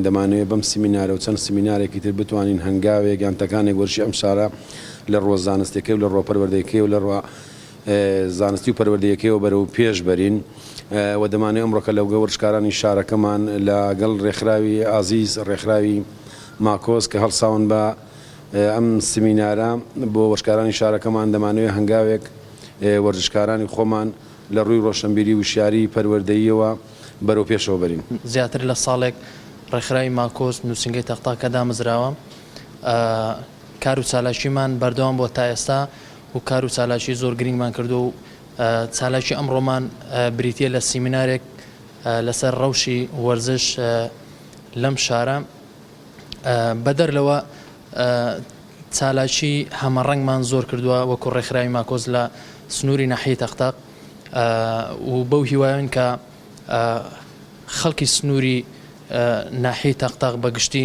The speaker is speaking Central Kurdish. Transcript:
دەمانوێت بەم سیمینارە و چەند سیمینارێکی تر بتوانین هەنگاوێک یانتەکانێک وەرشی ئەم شارە لە ڕۆ زانستیەکەی و لە ڕۆ پەروەردەیەکەی و لە ڕۆ زانستی و پەروەردەیەکەیەوە بەرەو پێش بەرین و دەمانوێت ئەمڕۆکە لەوگە وەرشکارانی شارەکەمان لەگەڵ ڕێکخراوی ئازیز ڕێکخراوی ماکۆس کە هەڵساون بە ئەم سیمینارە بۆ وەرشکارانی شارەکەمان دەمانوێت هەنگاوێک وەرزشکارانی خۆمان لە ڕووی ڕۆشنبیری وشیاری پەروەردەییەوە بەرەو پێشەوە بەرین. زیاتر لە ساڵێک ڕێکخراوی ماکۆس نووسنگەی تەختاکە دامەزراوە، کار و چالاکیمان بەردەوام بۆ تا ئێستا و کار و چالاکی زۆر گرنگمان کردو و چالاکی ئەمڕۆمان بریتیە لە سیمینارێک لەسەر ڕەوشی وەرزش لەم شارە. بەدەر لەوە چالاکی هەمەڕەنگمان زۆر کردووە وەکو ڕێکخراوی ماکۆس لە سنووری ناحیەی تەختاق و بەو هیوایەن کە خەڵکی سنووری ناحیەی تەختاق بەگشتی